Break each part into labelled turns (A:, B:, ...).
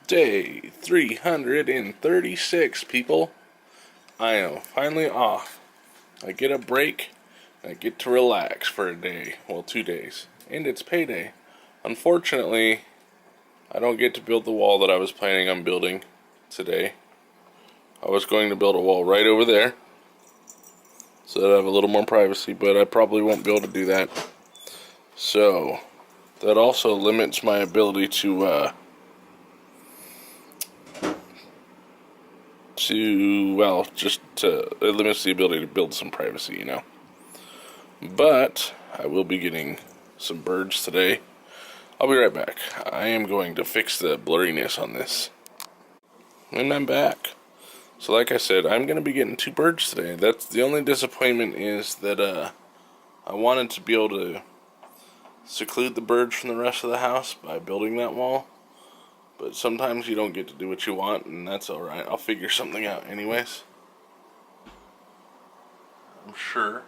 A: Day 336, people. I am finally off. I get a break. I get to relax for a day. Well, 2 days. And it's payday. Unfortunately, I don't get to build the wall that I was planning on building today. I was going to build a wall right over there, so that I have a little more privacy, but I probably won't be able to do that. So, that also limits my ability to it limits the ability to build some privacy, you know. But I will be getting some birds today. I'll be right back. I am going to fix the blurriness on this. And I'm back. So like I said, I'm going to be getting 2 birds today. That's the only disappointment, is that I wanted to be able to seclude the birds from the rest of the house by building that wall. But sometimes you don't get to do what you want, and that's alright. I'll figure something out anyways, I'm sure.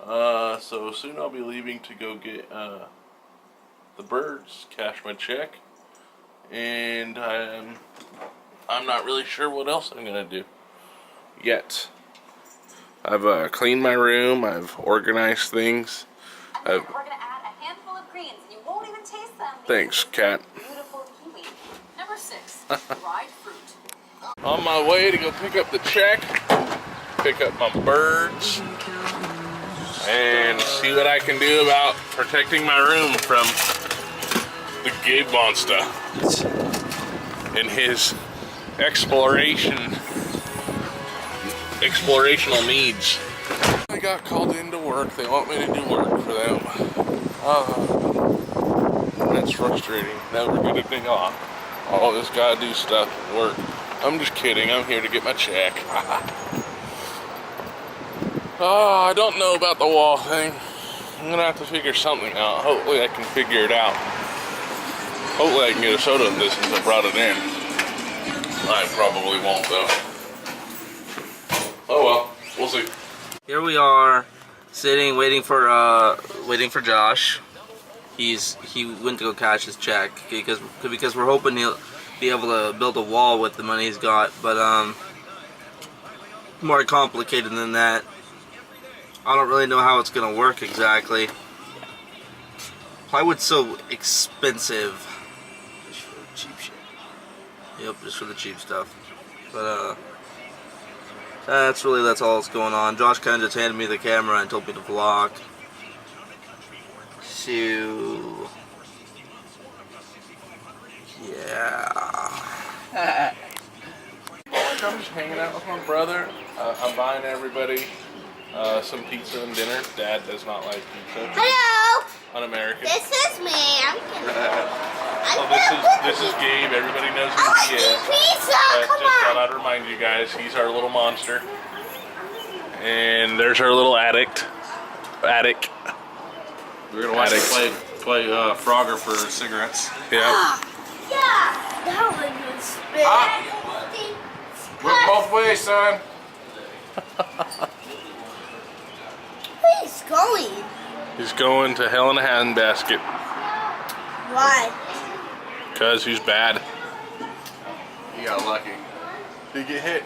A: So soon I'll be leaving to go get the birds, cash my check, and I'm not really sure what else I'm gonna do yet. I've cleaned my room, I've organized things.
B: We're gonna add a handful of greens, and you won't even taste them.
A: Thanks, Kat.
B: Beautiful kiwi. Number 6, dried fruit.
A: On my way to go pick up the check, pick up my birds, and see what I can do about protecting my room from the Gabe monster and his explorational needs. I got called into work. They want me to do work for them. That's frustrating. Never get a thing off. Always gotta do stuff at work. I'm just kidding. I'm here to get my check. Oh, I don't know about the wall thing. I'm gonna have to figure something out. Hopefully I can figure it out. Hopefully I can get a soda of this since I brought it in. I probably won't though. Oh well, we'll see.
C: Here we are, sitting, waiting for Josh. He went to go cash his check because we're hoping he'll be able to build a wall with the money he's got, but more complicated than that. I don't really know how it's gonna work exactly. Plywood's so expensive. Just for the cheap shit. Yep, just for the cheap stuff. But that's all that's going on. Josh kind of just handed me the camera and told me to vlog. So yeah.
A: I'm just hanging out with my brother. I'm buying everybody some pizza and dinner. Dad does not like pizza.
D: Hello.
A: Un-American.
D: This is me.
A: This is Gabe. Everybody knows who he is.
D: Pizza. Come
A: Just
D: on.
A: thought I'd remind you guys, he's our little monster. And there's our little addict.
E: We're gonna watch him play Frogger for cigarettes.
A: Yeah.
D: Yeah. That one was spit.
E: Look both ways, son.
D: Where he's going?
A: He's going to hell in a handbasket.
D: Why?
A: Because he's bad.
E: You got lucky.
A: Did he get hit?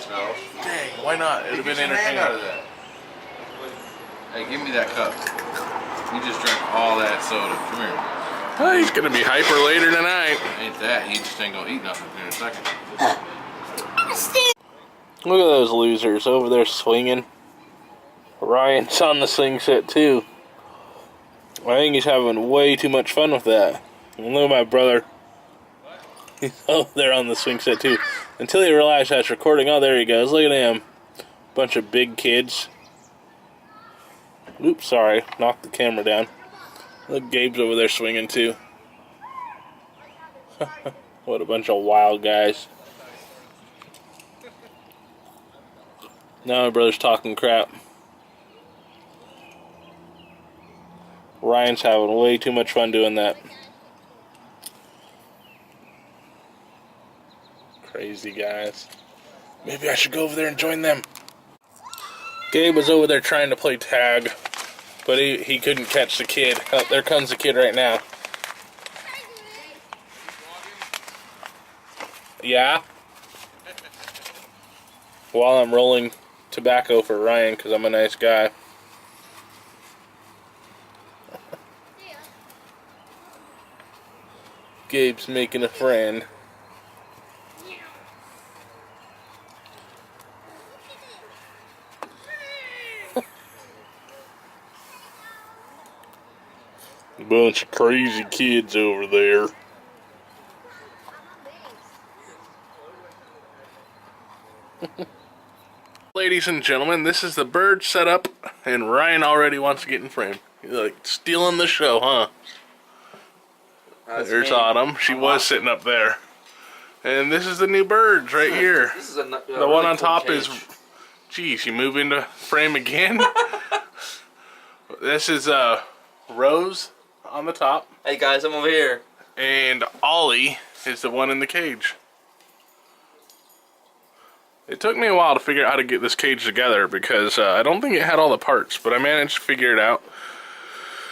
E: No.
A: Dang, why not? It would have been entertaining.
E: Out of that. Hey, give me that cup. You just drank all that soda. Come here.
A: Oh, he's going to be hyper later tonight.
E: Ain't that? He just ain't gonna eat nothing in a second.
A: Look at those losers over there swinging. Ryan's on the swing set too. I think he's having way too much fun with that. And look at my brother. He's over there on the swing set too. Until he realized I was recording. Oh, there he goes. Look at him. Bunch of big kids. Oops, sorry. Knocked the camera down. Look, Gabe's over there swinging too. What a bunch of wild guys. Now my brother's talking crap. Ryan's having way too much fun doing that. Crazy guys. Maybe I should go over there and join them. Gabe was over there trying to play tag, but he couldn't catch the kid. Oh, there comes the kid right now. Yeah? While I'm rolling tobacco for Ryan, because I'm a nice guy. Gabe's making a friend. Bunch of crazy kids over there. Ladies and gentlemen, this is the bird setup, and Ryan already wants to get in frame. He's like stealing the show, huh? There's Autumn. She was sitting up there. And this is the new birds right here.
C: This is a
A: The
C: really
A: one on
C: cool
A: top
C: cage.
A: is... Geez, you move into frame again? This is Rose on the top.
C: Hey guys, I'm over here.
A: And Ollie is the one in the cage. It took me a while to figure out how to get this cage together because I don't think it had all the parts, but I managed to figure it out.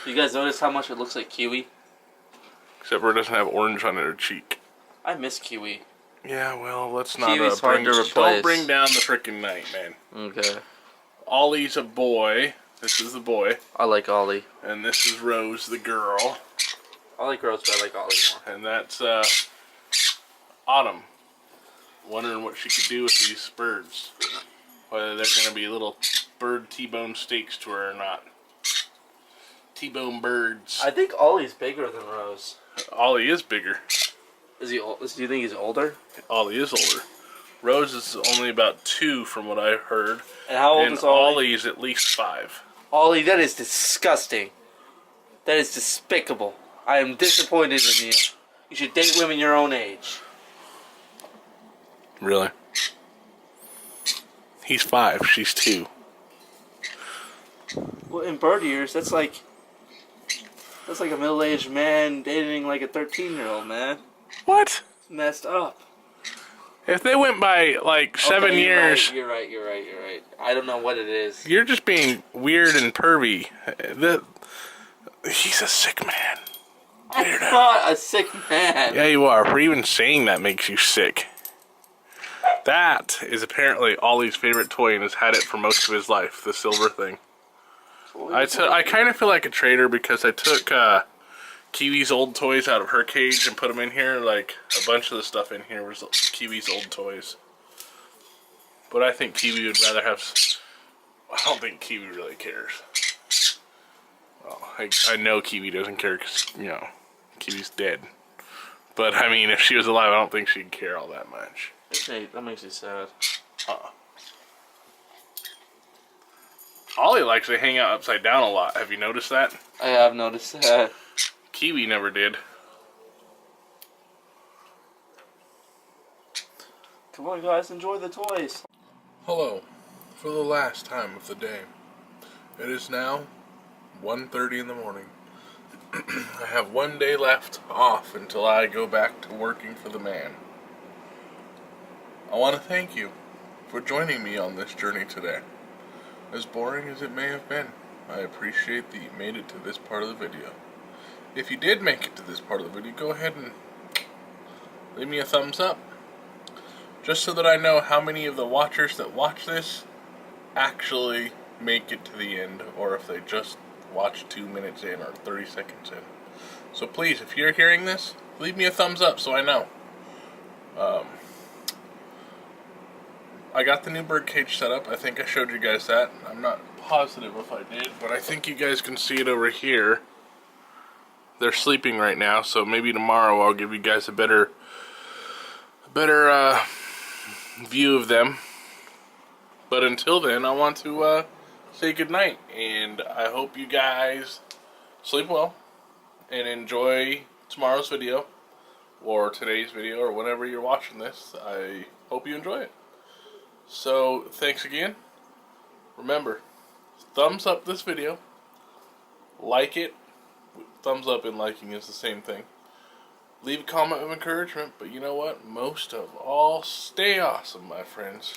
C: You guys notice how much it looks like Kiwi?
A: Except for it doesn't have orange on her cheek.
C: I miss Kiwi.
A: Yeah, well, let's not
C: Kiwi's hard to replace.
A: don't bring down the freaking night, man.
C: Okay.
A: Ollie's a boy. This is the boy.
C: I like Ollie.
A: And this is Rose, the girl.
C: I like Rose, but I like Ollie more.
A: And that's Autumn. Wondering what she could do with these birds. Whether they're going to be little bird T-bone steaks to her or not. T-bone birds.
C: I think Ollie's bigger than Rose.
A: Ollie is bigger.
C: Is he? Do you think he's older?
A: Ollie is older. Rose is only about 2 from what I heard.
C: And how old
A: and
C: is Ollie?
A: Ollie is at least 5.
C: Ollie, that is disgusting. That is despicable. I am disappointed in you. You should date women your own age.
A: Really? He's 5, she's 2.
C: Well, in bird years, that's like a middle-aged man dating like a 13-year-old, man.
A: What?
C: It's messed up.
A: If they went by like 7
C: Okay,
A: years...
C: You're right. I don't know what it is.
A: You're just being weird and pervy. He's a sick man.
C: I'm not a sick man.
A: Yeah, you are. For even saying that makes you sick. That is apparently Ollie's favorite toy and has had it for most of his life, the silver thing. I kind of feel like a traitor because I took Kiwi's old toys out of her cage and put them in here. Like, a bunch of the stuff in here was Kiwi's old toys. But I think Kiwi would rather have... I don't think Kiwi really cares. Well, I know Kiwi doesn't care because, you know, Kiwi's dead. But, I mean, if she was alive, I don't think she'd care all that much.
C: Okay, that makes me sad.
A: Ollie likes to hang out upside down a lot. Have you noticed that?
C: I have noticed that.
A: Kiwi never did.
C: Come on, guys, enjoy the toys.
A: Hello, for the last time of the day. It is now 1:30 in the morning. I have 1 day left off until I go back to working for the man. I want to thank you for joining me on this journey today. As boring as it may have been, I appreciate that you made it to this part of the video. If you did make it to this part of the video, go ahead and leave me a thumbs up. Just so that I know how many of the watchers that watch this actually make it to the end, or if they just watch 2 minutes in or 30 seconds in. So please, if you're hearing this, leave me a thumbs up so I know. I got the new bird cage set up. I think I showed you guys that. I'm not positive if I did, but I think you guys can see it over here. They're sleeping right now, so maybe tomorrow I'll give you guys a better view of them. But until then, I want to say goodnight, and I hope you guys sleep well and enjoy tomorrow's video or today's video or whenever you're watching this. I hope you enjoy it. So thanks again. Remember, thumbs up this video, like it. Thumbs up and liking is the same thing. Leave a comment of encouragement, but you know what? Most of all, stay awesome, my friends.